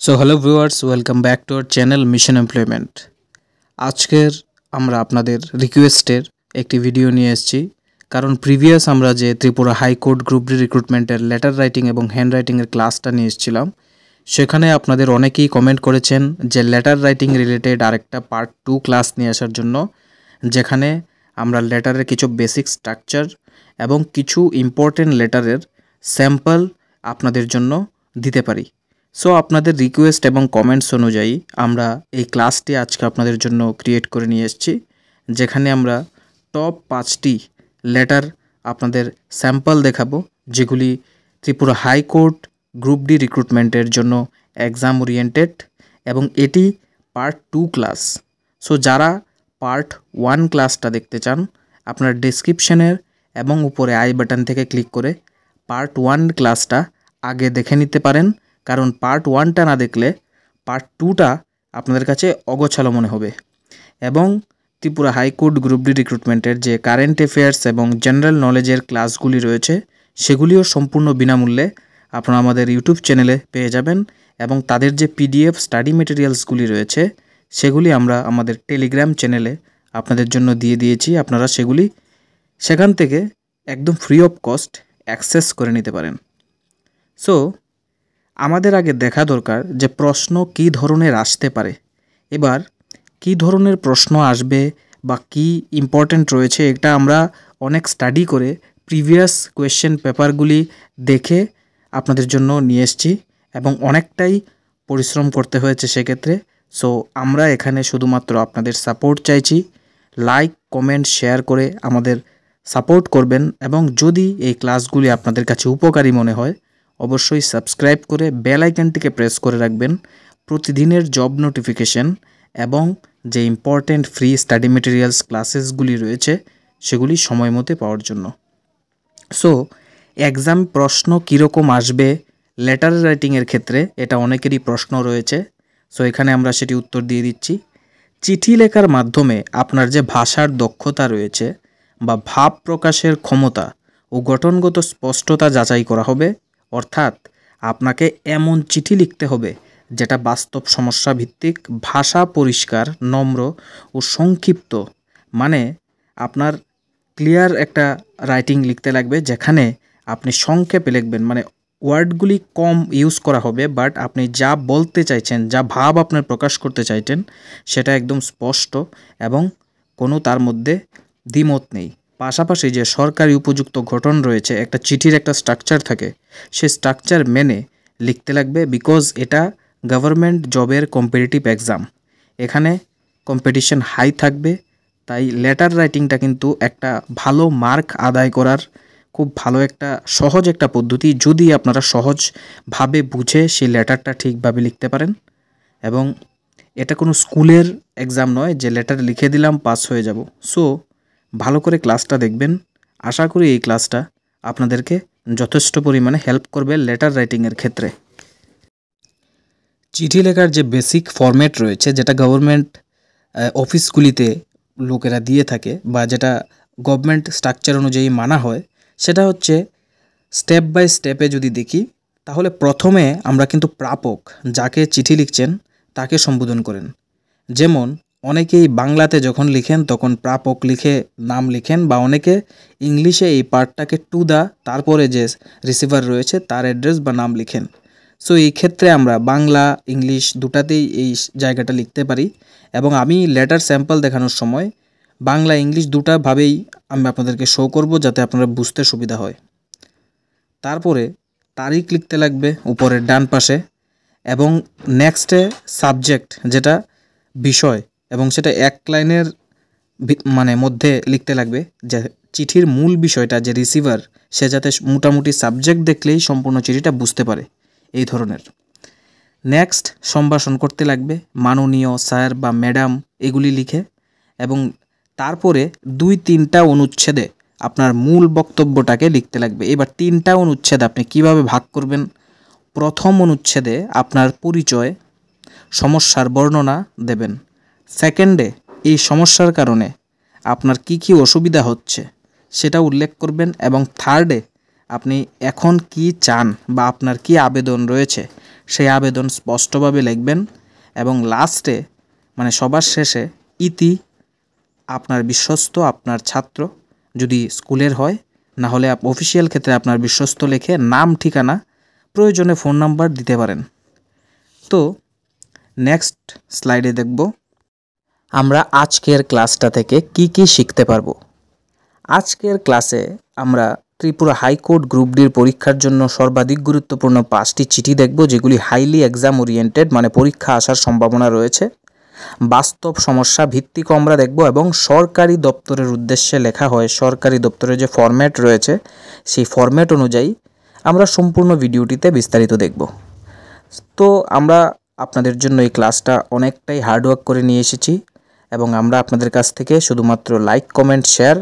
So hello viewers, welcome back to our channel Mission Employment. আজকের আমরা আপনাদের রিকোয়েস্টের একটি ভিডিও নিয়ে এসেছি কারণ প্রিভিয়াস আমরা যে ত্রিপুরা হাইকোর্ট গ্রুপ ডি রিক্রুটমেন্টের লেটার রাইটিং এবং হ্যান্ড রাইটিংয়ের ক্লাসটা নিয়ে এসেছিলাম। সেখানে আপনাদের অনেকেই কমেন্ট করেছেন যে লেটার রাইটিং রিলেটেড আরেকটা পার্ট 2 ক্লাস নিয়ে আসার জন্য, যেখানে আমরা লেটারের কিছু বেসিক স্ট্রাকচার এবং কিছু ইম্পর্টেন্ট লেটারের স্যাম্পল আপনাদের জন্য দিতে পারি। সো আপনাদের রিকোয়েস্ট এবং কমেন্টস অনুযায়ী আমরা এই ক্লাসটি আজকে আপনাদের জন্য ক্রিয়েট করে নিয়ে এসেছি, যেখানে আমরা টপ 5টি লেটার আপনাদের স্যাম্পল দেখাবো, যেগুলি ত্রিপুরা হাইকোর্ট গ্রুপ ডি রিক্রুটমেন্টের জন্য এক্সাম ওরিয়েন্টেড এবং এটি পার্ট 2 ক্লাস। সো যারা পার্ট 1 ক্লাসটা দেখতে চান, আপনার ডেসক্রিপশনের এবং উপরে আই বাটন থেকে ক্লিক করে পার্ট 1 ক্লাসটা আগে দেখে নিতে পারেন, কারণ পার্ট 1টা না দেখলে পার্ট 2টা আপনাদের কাছে অগোছালো মনে হবে। এবং ত্রিপুরা হাইকোর্ট গ্রুপ ডি রিক্রুটমেন্টের যে কারেন্ট অ্যাফেয়ার্স এবং জেনারেল নলেজের ক্লাসগুলি রয়েছে, সেগুলিও সম্পূর্ণ বিনামূল্যে আপনারা আমাদের ইউটিউব চ্যানেলে পেয়ে যাবেন। এবং তাদের যে পিডিএফ স্টাডি মেটেরিয়ালসগুলি রয়েছে, সেগুলি আমরা আমাদের টেলিগ্রাম চ্যানেলে আপনাদের জন্য দিয়ে দিয়েছি। আপনারা সেখান থেকে একদম ফ্রি অফ কস্ট অ্যাক্সেস করে নিতে পারেন। সো আমাদের আগে দেখা দরকার যে প্রশ্ন কী ধরনের আসতে পারে। এবার কী ধরনের প্রশ্ন আসবে বা কী ইম্পর্ট্যান্ট রয়েছে, এটা আমরা অনেক স্টাডি করে প্রিভিয়াস কোয়েশ্চেন পেপারগুলি দেখে আপনাদের জন্য নিয়ে এসেছি এবং অনেকটাই পরিশ্রম করতে হয়েছে সেক্ষেত্রে। সো আমরা এখানে শুধুমাত্র আপনাদের সাপোর্ট চাইছি। লাইক, কমেন্ট, শেয়ার করে আমাদের সাপোর্ট করবেন এবং যদি এই ক্লাসগুলি আপনাদের কাছে উপকারী মনে হয়, অবশ্যই সাবস্ক্রাইব করে বেল আইকনটিকে প্রেস করে রাখবেন প্রতিদিনের জব নোটিফিকেশন এবং যে ইম্পর্ট্যান্ট ফ্রি স্টাডি মেটেরিয়ালস ক্লাসেসগুলি রয়েছে সেগুলি সময় মতো পাওয়ার জন্য। সো এক্সাম প্রশ্ন কীরকম আসবে লেটার রাইটিংয়ের ক্ষেত্রে, এটা অনেকেরই প্রশ্ন রয়েছে। সো এখানে আমরা সেটি উত্তর দিয়ে দিচ্ছি। চিঠি লেখার মাধ্যমে আপনার যে ভাষার দক্ষতা রয়েছে বা ভাব প্রকাশের ক্ষমতা ও গঠনগত স্পষ্টতা যাচাই করা হবে। অর্থাৎ আপনাকে এমন চিঠি লিখতে হবে যেটা বাস্তব সমস্যা ভিত্তিক, ভাষা পরিষ্কার, নম্র ও সংক্ষিপ্ত। মানে আপনার ক্লিয়ার একটা রাইটিং লিখতে লাগবে, যেখানে আপনি সংক্ষেপে লিখবেন, মানে ওয়ার্ডগুলি কম ইউজ করা হবে, বাট আপনি যা বলতে চাইছেন, যা ভাব আপনার প্রকাশ করতে চাইছেন, সেটা একদম স্পষ্ট এবং কোনো তার মধ্যে দ্বিমত নেই। পাশাপাশি যে সরকারি উপযুক্ত গঠন রয়েছে, একটা চিঠির একটা স্ট্রাকচার থাকে, সেই স্ট্রাকচার মেনে লিখতে লাগবে, বিকজ এটা গভর্নমেন্ট জবের কম্পিটিটিভ এক্সাম। এখানে কম্পিটিশন হাই থাকবে, তাই লেটার রাইটিংটা কিন্তু একটা ভালো মার্ক আদায় করার খুব ভালো একটা সহজ একটা পদ্ধতি, যদি আপনারা সহজভাবে বুঝে সেই লেটারটা ঠিকভাবে লিখতে পারেন। এবং এটা কোনো স্কুলের এক্সাম নয় যে লেটার লিখে দিলাম পাস হয়ে যাব। সো ভালো করে ক্লাসটা দেখবেন। আশা করি এই ক্লাসটা আপনাদেরকে যথেষ্ট পরিমাণে হেল্প করবে লেটার রাইটিংয়ের ক্ষেত্রে। চিঠি লেখার যে বেসিক ফরম্যাট রয়েছে, যেটা গভর্নমেন্ট অফিসগুলিতে লোকেরা দিয়ে থাকে বা যেটা গভর্নমেন্ট স্ট্রাকচার অনুযায়ী মানা হয়, সেটা হচ্ছে স্টেপ বাই স্টেপে যদি দেখি, তাহলে প্রথমে আমরা কিন্তু প্রাপক, যাকে চিঠি লিখছেন তাকে সম্বোধন করেন। যেমন অনেকেই বাংলাতে যখন লিখেন তখন প্রাপক লিখে নাম লিখেন, বা অনেকে ইংলিশে এই পার্টটাকে টু দা, তারপরে যে রিসিভার রয়েছে তার অ্যাড্রেস বা নাম লিখেন। সো এই ক্ষেত্রে আমরা বাংলা ইংলিশ দুটাতেই এই জায়গাটা লিখতে পারি। এবং আমি লেটার স্যাম্পল দেখানোর সময় বাংলা ইংলিশ দুটাভাবেই আমি আপনাদেরকে শো করব, যাতে আপনারা বুঝতে সুবিধা হয়। তারপরে তারিখ লিখতে লাগবে উপরের ডান পাশে, এবং নেক্সটে সাবজেক্ট, যেটা বিষয়, এবং সেটা এক লাইনের মধ্যে লিখতে লাগবে, যে চিঠির মূল বিষয়টা যে রিসিভার, সে যাতে মোটামুটি সাবজেক্ট দেখলেই সম্পূর্ণ চিঠিটা বুঝতে পারে, এই ধরনের। নেক্সট সম্ভাষণ করতে লাগবে, মাননীয়, স্যার বা ম্যাডাম এগুলি লিখে, এবং তারপরে 2-3টা অনুচ্ছেদে আপনার মূল বক্তব্যটাকে লিখতে লাগবে। এবার 3টা অনুচ্ছেদ আপনি কিভাবে ভাগ করবেন? প্রথম অনুচ্ছেদে আপনার পরিচয়, সমস্যার বর্ণনা দেবেন। সেকেন্ডে এই সমস্যার কারণে আপনার কি কি অসুবিধা হচ্ছে সেটা উল্লেখ করবেন, এবং থার্ডে আপনি এখন কি চান বা আপনার কি আবেদন রয়েছে সেই আবেদন স্পষ্টভাবে লিখবেন এবং লাস্টে মানে সবার শেষে ইতি আপনার বিশ্বস্ত আপনার ছাত্র যদি স্কুলের হয়, না হলে অফিসিয়াল ক্ষেত্রে আপনার বিশ্বস্ত লিখে নাম ঠিকানা প্রয়োজনে ফোন নাম্বার দিতে পারেন। তো নেক্সট স্লাইডে দেখব আমরা আজকের ক্লাসটা থেকে কি শিখতে পারবো। আজকের ক্লাসে আমরা ত্রিপুরা হাইকোর্ট গ্রুপ ডির পরীক্ষার জন্য সর্বাধিক গুরুত্বপূর্ণ 5টি চিঠি দেখব, যেগুলি হাইলি এক্সাম ওরিয়েন্টেড মানে পরীক্ষা আসার সম্ভাবনা রয়েছে। বাস্তব সমস্যা ভিত্তিক আমরা দেখব এবং সরকারি দপ্তরের উদ্দেশ্যে লেখা হয় সরকারি দপ্তরের যে ফরম্যাট রয়েছে সেই ফরম্যাট অনুযায়ী আমরা সম্পূর্ণ ভিডিওটিতে বিস্তারিত দেখব। তো আমরা আপনাদের জন্য এই ক্লাসটা অনেকটাই হার্ডওয়ার্ক করে নিয়ে এসেছি এবং আমরা আপনাদের কাছ থেকে শুধুমাত্র লাইক কমেন্ট শেয়ার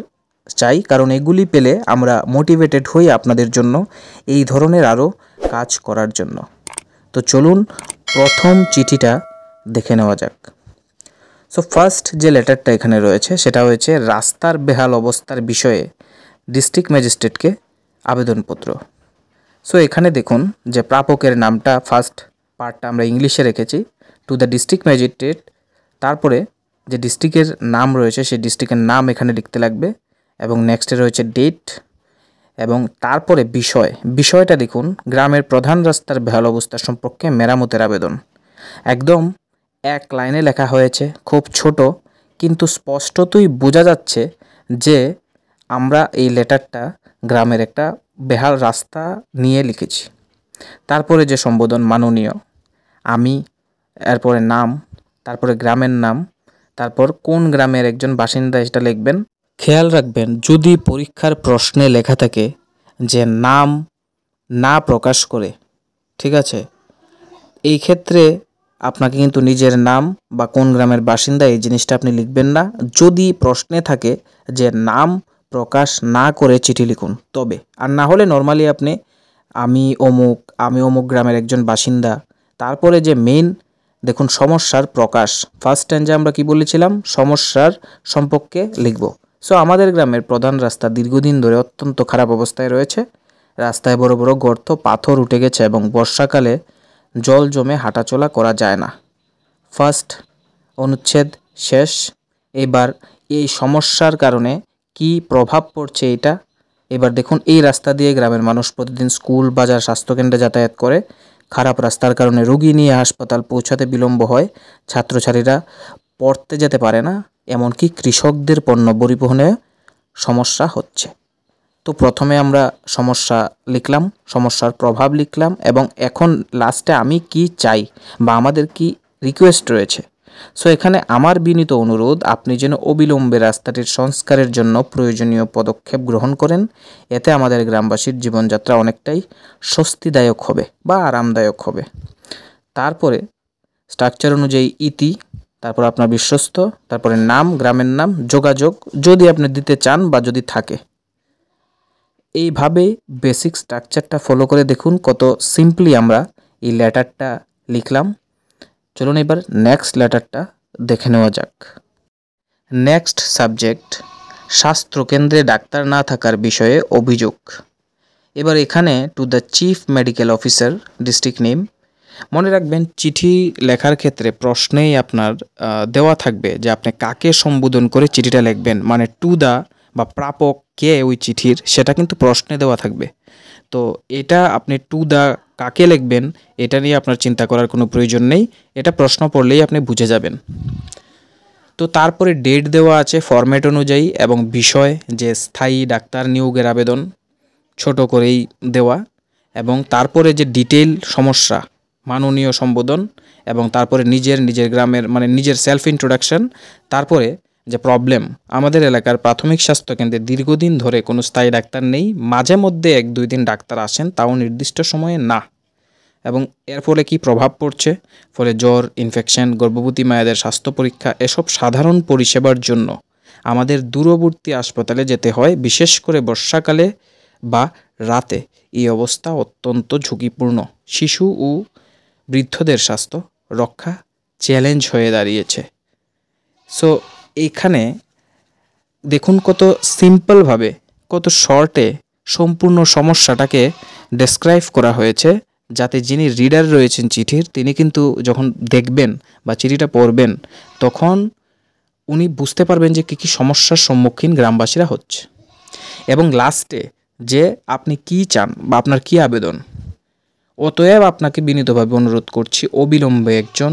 চাই, কারণ এগুলি পেলে আমরা মোটিভেটেড হই আপনাদের জন্য এই ধরনের আরও কাজ করার জন্য। তো চলুন প্রথম চিঠিটা দেখে নেওয়া যাক। সো ফার্স্ট যে লেটারটা এখানে রয়েছে সেটা হয়েছে রাস্তার বেহাল অবস্থার বিষয়ে ডিস্ট্রিক্ট ম্যাজিস্ট্রেটকে আবেদনপত্র। সো এখানে দেখুন যে প্রাপকের নামটা ফার্স্ট পার্টটা আমরা ইংলিশে রেখেছি, টু দ্য ডিস্ট্রিক্ট ম্যাজিস্ট্রেট, তারপরে যে ডিস্ট্রিক্টের নাম রয়েছে সেই ডিস্ট্রিক্টের নাম এখানে লিখতে লাগবে এবং নেক্সটে রয়েছে ডেট এবং তারপরে বিষয়টা দেখুন গ্রামের প্রধান রাস্তার বেহাল অবস্থা সম্পর্কে মেরামতের আবেদন। একদম এক লাইনে লেখা হয়েছে, খুব ছোট কিন্তু স্পষ্টতই বোঝা যাচ্ছে যে আমরা এই লেটারটা গ্রামের একটা বেহাল রাস্তা নিয়ে লিখেছি। তারপরে যে সম্বোধন মাননীয়, আমি, এরপরে নাম, তারপরে গ্রামের নাম, তারপর কোন গ্রামের একজন বাসিন্দা এটা লিখবেন। খেয়াল রাখবেন যদি পরীক্ষার প্রশ্নে লেখা থাকে যে নাম না প্রকাশ করে, ঠিক আছে, এই ক্ষেত্রে আপনাকে কিন্তু নিজের নাম বা কোন গ্রামের বাসিন্দা এই জিনিসটা আপনি লিখবেন না। যদি প্রশ্নে থাকে যে নাম প্রকাশ না করে চিঠি লিখুন তবে, আর না হলে নর্মালি আপনি আমি অমুক গ্রামের একজন বাসিন্দা, তারপরে যে মেইন দেখুন সমস্যার প্রকাশ, ফার্স্ট স্ট্যান্ডে আমরা কি বলেছিলাম সমস্যার সম্পর্কে লিখব। সো আমাদের গ্রামের প্রধান রাস্তা দীর্ঘদিন ধরে অত্যন্ত খারাপ অবস্থায় রয়েছে, রাস্তায় বড় বড় গর্ত পাথর উঠে গেছে এবং বর্ষাকালে জল জমে হাঁটাচলা করা যায় না। ফার্স্ট অনুচ্ছেদ শেষ। এবার এই সমস্যার কারণে কি প্রভাব পড়ছে এটা এবার দেখুন। এই রাস্তা দিয়ে গ্রামের মানুষ প্রতিদিন স্কুল, বাজার, স্বাস্থ্যকেন্দ্রে যাতায়াত করে। খারাপ রাস্তার কারণে রোগী নিয়ে হাসপাতাল পৌঁছাতে বিলম্ব হয়, ছাত্রছাত্রীরা পড়তে যেতে পারে না, এমনকি কৃষকদের পণ্য পরিবহনে সমস্যা হচ্ছে। তো প্রথমে আমরা সমস্যা লিখলাম, সমস্যার প্রভাব লিখলাম এবং এখন লাস্টে আমি কি চাই বা আমাদের কি রিকোয়েস্ট রয়েছে। সো এখানে আমার বিনীত অনুরোধ আপনি যেন অবিলম্বে রাস্তাটির সংস্কারের জন্য প্রয়োজনীয় পদক্ষেপ গ্রহণ করেন, এতে আমাদের গ্রামবাসীর জীবনযাত্রা অনেকটাই স্বস্তিদায়ক হবে বা আরামদায়ক হবে। তারপরে স্ট্রাকচার অনুযায়ী ইতি, তারপর আপনার বিশ্বস্ত, তারপরে নাম, গ্রামের নাম, যোগাযোগ যদি আপনি দিতে চান বা যদি থাকে। এইভাবে বেসিক স্ট্রাকচারটা ফলো করে দেখুন কত সিম্পলি আমরা এই লেটারটা লিখলাম। চলুন এবার নেক্সট লেটারটা দেখে নেওয়া যাক। নেক্সট সাবজেক্ট স্বাস্থ্যকেন্দ্রে ডাক্তার না থাকার বিষয়ে অভিযোগ। এবার এখানে to the chief medical officer district name. মনে রাখবেন চিঠি লেখার ক্ষেত্রে প্রশ্নেই আপনার দেওয়া থাকবে যে আপনি কাকে সম্বোধন করে চিঠিটা লিখবেন, মানে টু দ্য বা প্রাপক কে ওই চিঠির সেটা কিন্তু প্রশ্নে দেওয়া থাকবে। তো এটা আপনি টু দ্য কাকে লিখবেন এটা নিয়ে আপনার চিন্তা করার কোনো প্রয়োজন নেই, এটা প্রশ্ন পড়লেই আপনি বুঝে যাবেন। তো তারপরে ডেট দেওয়া আছে ফরম্যাট অনুযায়ী এবং বিষয় যে স্থায়ী ডাক্তার নিয়োগের আবেদন ছোট করেই দেওয়া এবং তারপরে যে ডিটেইল সমস্যা মাননীয় সম্বোধন এবং তারপরে নিজের গ্রামের মানে নিজের সেলফ ইন্ট্রোডাকশন, তারপরে যে প্রবলেম আমাদের এলাকার প্রাথমিক স্বাস্থ্যকেন্দ্রে দীর্ঘদিন ধরে কোনো স্থায়ী ডাক্তার নেই, মাঝে মধ্যে 1-2 দিন ডাক্তার আসেন তাও নির্দিষ্ট সময়ে না, এবং এর ফলে কী প্রভাব পড়ছে, ফলে জ্বর, ইনফেকশন, গর্ভবতী মায়েদের স্বাস্থ্য পরীক্ষা এসব সাধারণ পরিষেবার জন্য আমাদের দূরবর্তী হাসপাতালে যেতে হয়, বিশেষ করে বর্ষাকালে বা রাতে। এই অবস্থা অত্যন্ত ঝুঁকিপূর্ণ, শিশু ও বৃদ্ধদের স্বাস্থ্য রক্ষা চ্যালেঞ্জ হয়ে দাঁড়িয়েছে। সো এখানে দেখুন কত সিম্পলভাবে কত শর্টে সম্পূর্ণ সমস্যাটাকে ডেসক্রাইব করা হয়েছে যাতে যিনি রিডার রয়েছেন চিঠির তিনি কিন্তু যখন দেখবেন বা চিঠিটা পড়বেন তখন উনি বুঝতে পারবেন যে কী কী সমস্যার সম্মুখীন গ্রামবাসীরা হচ্ছে। এবং লাস্টে যে আপনি কি চান বা আপনার কি আবেদন। অতএব আপনাকে বিনীতভাবে অনুরোধ করছি অবিলম্বে একজন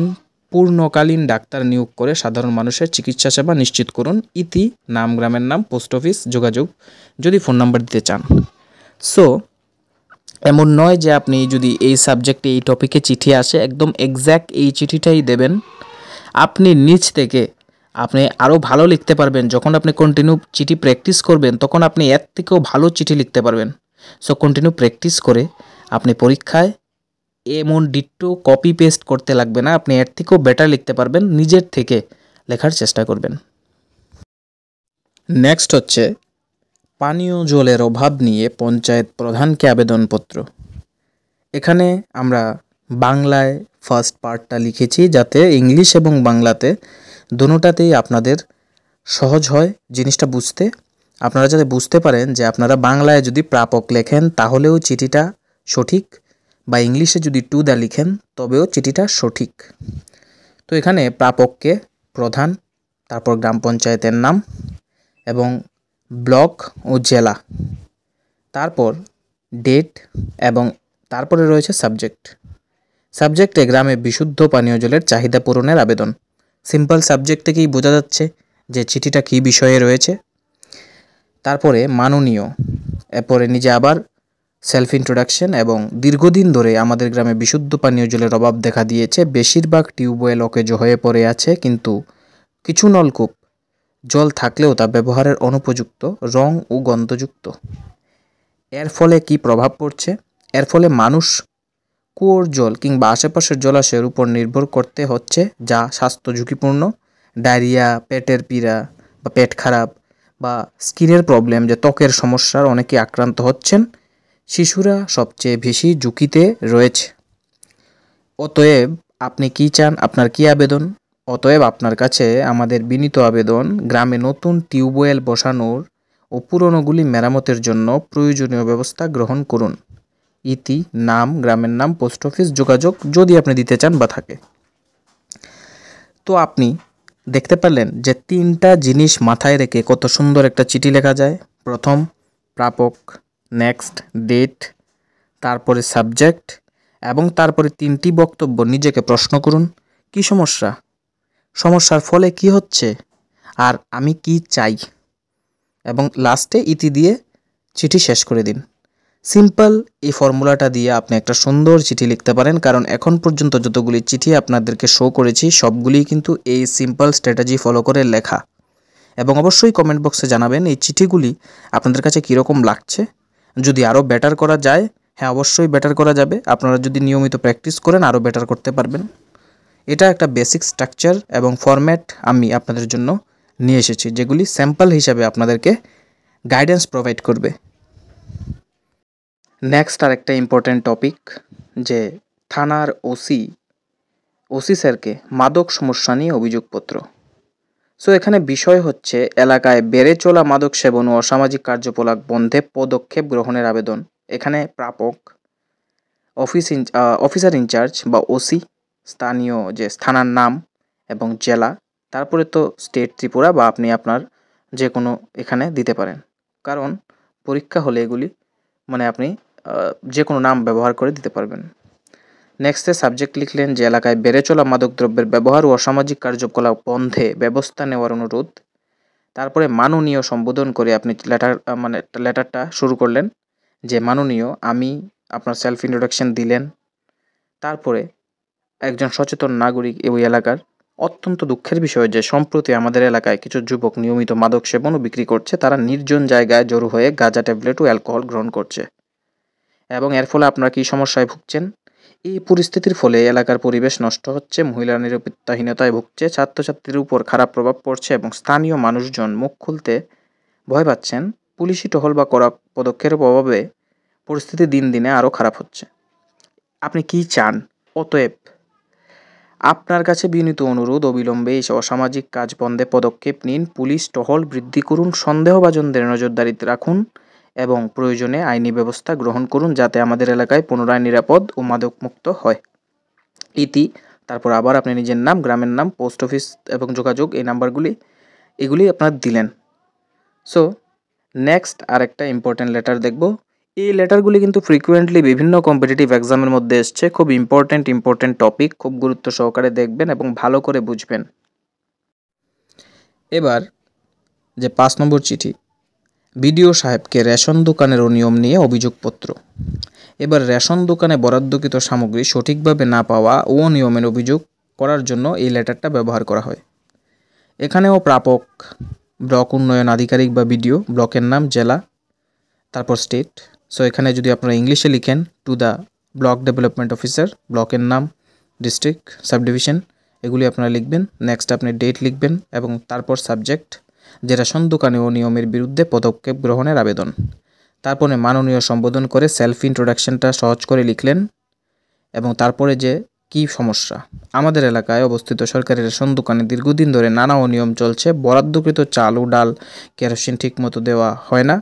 পূর্ণকালীন ডাক্তার নিয়োগ করে সাধারণ মানুষের চিকিৎসা সেবা নিশ্চিত করুন। ইতি নাম, গ্রামের নাম, পোস্ট অফিস, যোগাযোগ, যদি ফোন নাম্বার দিতে চান। সো এমন নয় যে আপনি যদি এই সাবজেক্টে এই টপিকে চিঠি আসে একদম এক্স্যাক্ট এই চিঠিটাই দেবেন। আপনি নিজ থেকে আপনি আরও ভালো লিখতে পারবেন। যখন আপনি কন্টিনিউ চিঠি প্র্যাকটিস করবেন তখন আপনি এর থেকেও ভালো চিঠি লিখতে পারবেন। সো কন্টিনিউ প্র্যাকটিস করে আপনি পরীক্ষায় এমন ডিট্টো কপি পেস্ট করতে লাগবে না, আপনি এর থেকেও বেটার লিখতে পারবেন। নিজের থেকে লেখার চেষ্টা করবেন। নেক্সট হচ্ছে পানীয় জলের অভাব নিয়ে পঞ্চায়েত প্রধানকে আবেদনপত্র। এখানে আমরা বাংলায় ফার্স্ট পার্টটা লিখেছি যাতে ইংলিশ এবং বাংলাতে দুটোটাতেই আপনাদের সহজ হয় জিনিসটা বুঝতে। আপনারা যাতে বুঝতে পারেন যে আপনারা বাংলায় যদি প্রাপক লেখেন তাহলেও চিঠিটা সঠিক, বা ইংলিশে যদি টু দ্য লিখেন তবেও চিঠিটা সঠিক। তো এখানে প্রাপককে প্রধান, তারপর গ্রাম পঞ্চায়েতের নাম এবং ব্লক ও জেলা, তারপর ডেট এবং তারপরে রয়েছে সাবজেক্ট। সাবজেক্টে গ্রামে বিশুদ্ধ পানীয় জলের চাহিদা পূরণের আবেদন। সিম্পল সাবজেক্ট থেকেই বোঝা যাচ্ছে যে চিঠিটা কী বিষয়ে রয়েছে। তারপরে মাননীয়, এরপরে নিজে আবার সেলফ ইন্ট্রোডাকশন এবং দীর্ঘদিন ধরে আমাদের গ্রামে বিশুদ্ধ পানীয় জলের অভাব দেখা দিয়েছে। বেশিরভাগ টিউবওয়েল অকেজ হয়ে পড়ে আছে, কিন্তু কিছু নলকূপ জল থাকলেও তা ব্যবহারের অনুপযুক্ত, রং ও গন্ধযুক্ত। এর ফলে কি প্রভাব পড়ছে? এর ফলে মানুষ কুয়োর জল কিংবা আশেপাশের জলাশয়ের উপর নির্ভর করতে হচ্ছে, যা স্বাস্থ্য ঝুঁকিপূর্ণ। ডায়রিয়া, পেটের পীড়া বা পেট খারাপ বা স্কিনের প্রবলেম, যে ত্বকের সমস্যার অনেকে আক্রান্ত হচ্ছেন। শিশুরা সবচেয়ে বেশি ঝুঁকিতে রয়েছে। অতএব আপনি কি চান? আপনার কি আবেদন? অতএব আপনার কাছে আমাদের বিনীত আবেদন, গ্রামে নতুন টিউবওয়েল বসানোর ও পুরনোগুলি মেরামতের জন্য প্রয়োজনীয় ব্যবস্থা গ্রহণ করুন। ইতি নাম, গ্রামের নাম, পোস্ট অফিস, যোগাযোগ, যদি আপনি দিতে চান বা থাকে। তো আপনি দেখতে পারলেন যে তিনটা জিনিস মাথায় রেখে কত সুন্দর একটা চিঠি লেখা যায়। প্রথম প্রাপক, নেক্সট ডেট, তারপরে সাবজেক্ট এবং তারপরে তিনটি বক্তব্য। নিজেকে প্রশ্ন করুন কি সমস্যা, সমস্যার ফলে কি হচ্ছে, আর আমি কি চাই, এবং লাস্টে ইতি দিয়ে চিঠি শেষ করে দিন। সিম্পল এই ফর্মুলাটা দিয়ে আপনি একটা সুন্দর চিঠি লিখতে পারেন, কারণ এখন পর্যন্ত যতগুলি চিঠি আপনাদেরকে শো করেছি সবগুলিই কিন্তু এই সিম্পল স্ট্র্যাটেজি ফলো করে লেখা। এবং অবশ্যই কমেন্ট বক্সে জানাবেন এই চিঠিগুলি আপনাদের কাছে কীরকম লাগছে। যদি আরও বেটার করা যায়, হ্যাঁ অবশ্যই বেটার করা যাবে। আপনারা যদি নিয়মিত প্র্যাকটিস করেন আরও বেটার করতে পারবেন। এটা একটা বেসিক স্ট্রাকচার এবং ফরম্যাট আমি আপনাদের জন্য নিয়ে এসেছি, যেগুলি স্যাম্পল হিসাবে আপনাদেরকে গাইডেন্স প্রোভাইড করবে। নেক্সট আর একটা ইম্পর্ট্যান্ট টপিক, যে থানার ওসি স্যারকে মাদক সমস্যা নিয়ে অভিযোগপত্র। সো এখানে বিষয় হচ্ছে এলাকায় বেড়ে চলা মাদক সেবন ও অসামাজিক কার্যকলাপ বন্ধে পদক্ষেপ গ্রহণের আবেদন। এখানে প্রাপক, অফিসার ইনচার্জ বা ওসি, স্থানীয় যে থানার নাম এবং জেলা, তারপরে তো স্টেট ত্রিপুরা বা আপনি আপনার যে কোনো এখানে দিতে পারেন, কারণ পরীক্ষা হলে এগুলি মানে আপনি যে কোনো নাম ব্যবহার করে দিতে পারবেন। নেক্সটে সাবজেক্ট লিখলেন যে এলাকায় বেড়ে চলা মাদকদ্রব্যের ব্যবহার ও অসামাজিক কার্যকলাপ বন্ধে ব্যবস্থা নেওয়ার অনুরোধ। তারপরে মাননীয় সম্বোধন করে আপনি লেটারটা শুরু করলেন যে মাননীয়, আমি আপনার সেলফ ইন্ট্রোডাকশন দিলেন। তারপরে একজন সচেতন নাগরিক ওই এলাকার। অত্যন্ত দুঃখের বিষয় যে সম্প্রতি আমাদের এলাকায় কিছু যুবক নিয়মিত মাদক সেবন ও বিক্রি করছে। তারা নির্জন জায়গায় জড়ো হয়ে গাঁজা, ট্যাবলেট ও অ্যালকোহল গ্রহণ করছে, এবং এর ফলে আপনারা কী সমস্যায় ভুগছেন? এই পরিস্থিতির ফলে এলাকার পরিবেশ নষ্ট হচ্ছে, মহিলারা নিরাপত্তাহীনতায় ভুগছে, ছাত্রছাত্রীদের উপর খারাপ প্রভাব পড়ছে এবং স্থানীয় মানুষজন মুখ খুলতে ভয় পাচ্ছেন। পুলিশি টহল বা কড়া পদক্ষেপের অভাবে পরিস্থিতি দিন দিনে আরও খারাপ হচ্ছে। আপনি কি চান? অতএব আপনার কাছে বিনীত অনুরোধ, অবিলম্বে এই অসামাজিক কাজ বন্ধে পদক্ষেপ নিন। পুলিশ টহল বৃদ্ধি করুন, সন্দেহভাজনদের নজরদারিতে রাখুন এবং প্রয়োজনে আইনি ব্যবস্থা গ্রহণ করুন যাতে আমাদের এলাকায় পুনরায় নিরাপদ ও মাদকমুক্ত হয়। ইতি। তারপর আবার আপনি নিজের নাম, গ্রামের নাম, পোস্ট অফিস এবং যোগাযোগ এই নাম্বারগুলি এগুলি আপনার দিলেন। সো নেক্সট আরেকটা ইম্পর্টেন্ট লেটার দেখব। এই লেটারগুলি কিন্তু ফ্রিকুয়েন্টলি বিভিন্ন কম্পিটিটিভ এক্সামের মধ্যে এসছে। খুব ইম্পর্টেন্ট টপিক, খুব গুরুত্ব সহকারে দেখবেন এবং ভালো করে বুঝবেন। এবার যে 5 নম্বর চিঠি, বিডিও সাহেবকে রেশন দোকানের অনিয়ম নিয়ে অভিযোগপত্র। এবার রেশন দোকানে বরাদ্দকৃত সামগ্রী সঠিকভাবে না পাওয়া ও অনিয়মের অভিযোগ করার জন্য এই লেটারটা ব্যবহার করা হয়। এখানেও প্রাপক ব্লক উন্নয়ন আধিকারিক বা বিডিও, ব্লকের নাম, জেলা, তারপর স্টেট। সো এখানে যদি আপনারা ইংলিশে লিখেন to the block development officer, ব্লকের নাম, ডিস্ট্রিক্ট, সাবডিভিশন এগুলি আপনারা লিখবেন। নেক্সট আপনি ডেট লিখবেন এবং তারপর সাবজেক্ট, যে রেশন দোকানে অনিয়মের বিরুদ্ধে পদক্ষেপ গ্রহণের আবেদন। তারপরে মাননীয় সম্বোধন করে সেলফ ইন্ট্রোডাকশনটা সহজ করে লিখলেন এবং তারপরে যে কী সমস্যা। আমাদের এলাকায় অবস্থিত সরকারি রেশন দোকানে দীর্ঘদিন ধরে নানা অনিয়ম চলছে। বরাদ্দকৃত চাল ও ডাল, কেরোসিন ঠিকমতো দেওয়া হয় না,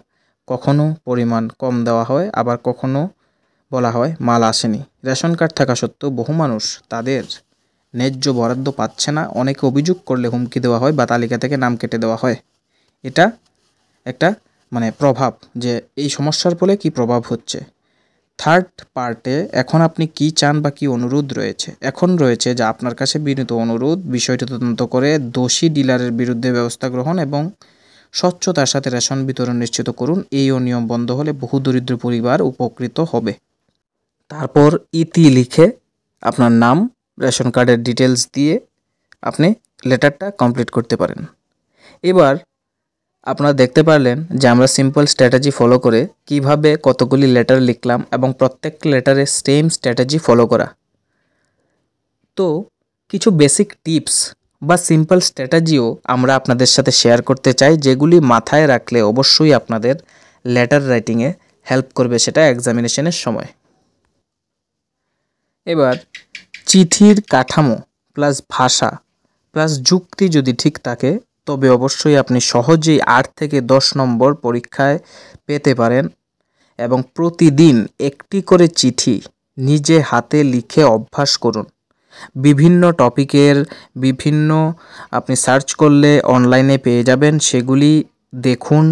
কখনো পরিমাণ কম দেওয়া হয়, আবার কখনো বলা হয় মাল আসেনি। রেশন কার্ড থাকা সত্ত্বেও বহু মানুষ তাদের ন্যায্য বরাদ্দ পাচ্ছে না। অনেকে অভিযোগ করলে হুমকি দেওয়া হয় বা তালিকা থেকে নাম কেটে দেওয়া হয়। এটা একটা প্রভাব, যে এই সমস্যার ফলে কি প্রভাব হচ্ছে। থার্ড পার্টে এখন আপনি কি চান বা কি অনুরোধ রয়েছে। এখন রয়েছে যে আপনার কাছে বিনীত অনুরোধ, বিষয়টি তদন্ত করে দোষী ডিলারের বিরুদ্ধে ব্যবস্থা গ্রহণ এবং স্বচ্ছতার সাথে রেশন বিতরণ নিশ্চিত করুন। এই অনিয়ম বন্ধ হলে বহু দরিদ্র পরিবার উপকৃত হবে। তারপর ইতি লিখে আপনার নাম, রেশন কার্ডের ডিটেলস দিয়ে আপনি লেটারটা কমপ্লিট করতে পারেন। এবার আপনারা দেখতে পারলেন যে আমরা সিম্পল স্ট্র্যাটেজি ফলো করে কিভাবে কতগুলি লেটার লিখলাম এবং প্রত্যেকটা লেটারে সেম স্ট্র্যাটেজি ফলো করা। তো কিছু বেসিক টিপস বা সিম্পল স্ট্র্যাটেজিও আমরা আপনাদের সাথে শেয়ার করতে চাই, যেগুলি মাথায় রাখলে অবশ্যই আপনাদের লেটার রাইটিংয়ে হেল্প করবে, সেটা এক্সামিনেশনের সময়। এবার চিঠির কাঠামো প্লাস ভাষা প্লাস যুক্তি যদি ঠিক থাকে তবে অবশ্যই আপনি সহজেই 8 থেকে 10 নম্বর পরীক্ষায় পেতে পারেন। এবং প্রতিদিন একটি করে চিঠি নিজে হাতে লিখে অভ্যাস করুন। বিভিন্ন টপিকের বিভিন্ন আপনি সার্চ করলে অনলাইনে পেয়ে যাবেন, সেগুলি দেখুন।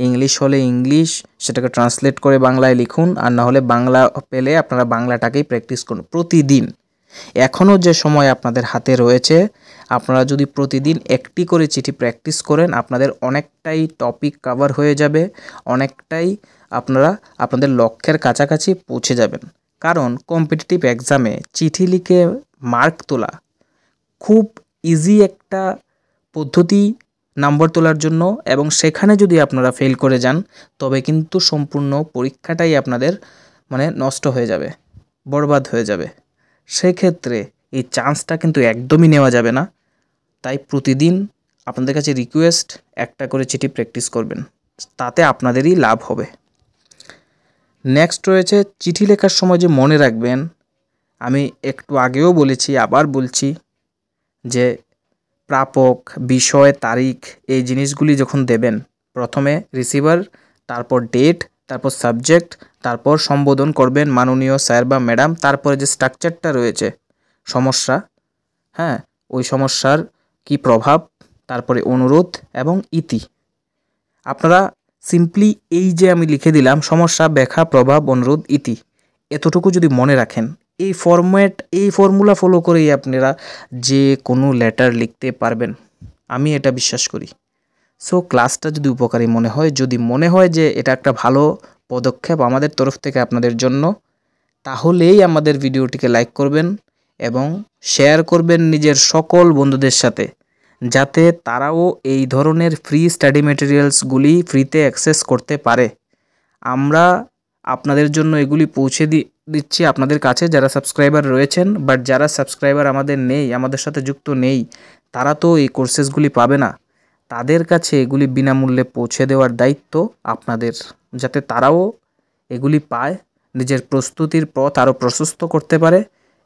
ইংলিশ হলে ইংলিশ, সেটাকে ট্রান্সলেট করে বাংলায় লিখুন, আর না হলে বাংলা পেলে আপনারা বাংলাটাকেই প্র্যাকটিস করুন প্রতিদিন। এখনও যে সময় আপনাদের হাতে রয়েছে, আপনারা যদি প্রতিদিন একটি করে চিঠি প্র্যাকটিস করেন আপনাদের অনেকটাই টপিক কভার হয়ে যাবে, অনেকটাই আপনারা আপনাদের লক্ষ্যের কাছাকাছি পৌঁছে যাবেন। কারণ কম্পিটিটিভ এক্সামে চিঠি লিখে মার্ক তোলা খুব ইজি একটা পদ্ধতি নাম্বার তোলার জন্য, এবং সেখানে যদি আপনারা ফেল করে যান তবে কিন্তু সম্পূর্ণ পরীক্ষাটাই আপনাদের নষ্ট হয়ে যাবে, বরবাদ হয়ে যাবে। সেক্ষেত্রে এই চান্সটা কিন্তু একদমই নেওয়া যাবে না। তাই প্রতিদিন আপনাদের কাছে রিকোয়েস্ট, একটা করে চিঠি প্র্যাকটিস করবেন, তাতে আপনাদেরই লাভ হবে। নেক্সট রয়েছে চিঠি লেখার সময় যে মনে রাখবেন, আমি একটু আগেও বলেছি আবার বলছি, যে প্রাপক, বিষয়, তারিখ এই জিনিসগুলি যখন দেবেন, প্রথমে রিসিভার, তারপর ডেট, তারপর সাবজেক্ট, তারপর সম্বোধন করবেন মাননীয় স্যার বা ম্যাডাম, তারপরে যে স্ট্রাকচারটা রয়েছে সমস্যা, ওই সমস্যার কি প্রভাব, তারপরে অনুরোধ এবং ইতি। আপনারা সিম্পলি এই যে আমি লিখে দিলাম সমস্যা, ব্যাখ্যা, প্রভাব, অনুরোধ, ইতি, এতটুকু যদি মনে রাখেন, এই ফর্মুলা ফলো করেই আপনারা যে কোনো লেটার লিখতে পারবেন, আমি এটা বিশ্বাস করি। সো ক্লাসটা যদি উপকারী মনে হয়, যদি মনে হয় যে এটা একটা ভালো পদক্ষেপ আমাদের তরফ থেকে আপনাদের জন্য, তাহলেই আমাদের ভিডিওটিকে লাইক করবেন এবং শেয়ার করবেন নিজের সকল বন্ধুদের সাথে, যাতে তারাও এই ধরনের ফ্রি স্টাডি ম্যাটেরিয়ালসগুলি ফ্রিতে অ্যাক্সেস করতে পারে। আমরা আপনাদের জন্য এগুলি পৌঁছে দিচ্ছি আপনাদের কাছে যারা সাবস্ক্রাইবার রয়েছেন, বাট যারা সাবস্ক্রাইবার আমাদের নেই, আমাদের সাথে যুক্ত নেই, তারা তো এই কোর্সেসগুলি পাবে না। তাদের কাছে এগুলি বিনামূল্যে পৌঁছে দেওয়ার দায়িত্ব আপনাদের, যাতে তারাও এগুলি পায়, নিজের প্রস্তুতির পথ আরও প্রশস্ত করতে পারে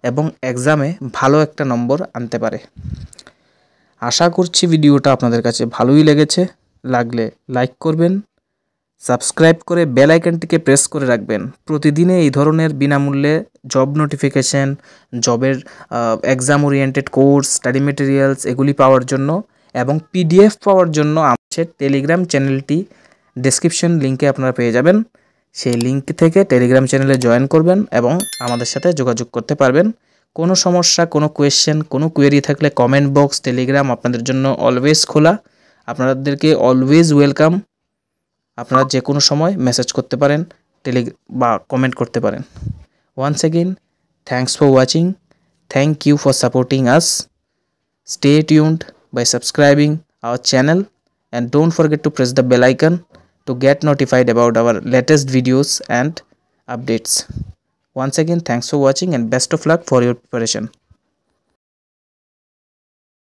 এবং এক্সামে ভালো একটা নম্বর আনতে পারে। আশা করছি ভিডিওটা আপনাদের কাছে ভালোই লেগেছে। লাগলে লাইক করবেন, সাবস্ক্রাইব করে বেল আইকনটিকে প্রেস করে রাখবেন। প্রতিদিনে এই ধরনের বিনামূল্যে জব নোটিফিকেশন, জবের exam oriented course, study materials এগুলি পাওয়ার জন্য এবং পিডিএফ পাওয়ার জন্য আমাদের টেলিগ্রাম চ্যানেলটি ডেসক্রিপশন লিঙ্কে আপনারা পেয়ে যাবেন। সেই লিঙ্ক থেকে টেলিগ্রাম চ্যানেলে জয়েন করবেন এবং আমাদের সাথে যোগাযোগ করতে পারবেন। কোনো সমস্যা, কোনো কোয়েশ্চেন, কোনো কোয়েরি থাকলে কমেন্ট বক্স, টেলিগ্রাম আপনাদের জন্য অলওয়েজ খোলা। আপনাদেরকে অলওয়েজ ওয়েলকাম। আপনারা যে কোনো সময় মেসেজ করতে পারেন, বা কমেন্ট করতে পারেন। Once again, thanks for watching. Thank you for supporting us. Stay tuned by subscribing our channel and don't forget to press the bell icon to get notified about our latest videos and updates. Once again, thanks for watching and best of luck for your preparation.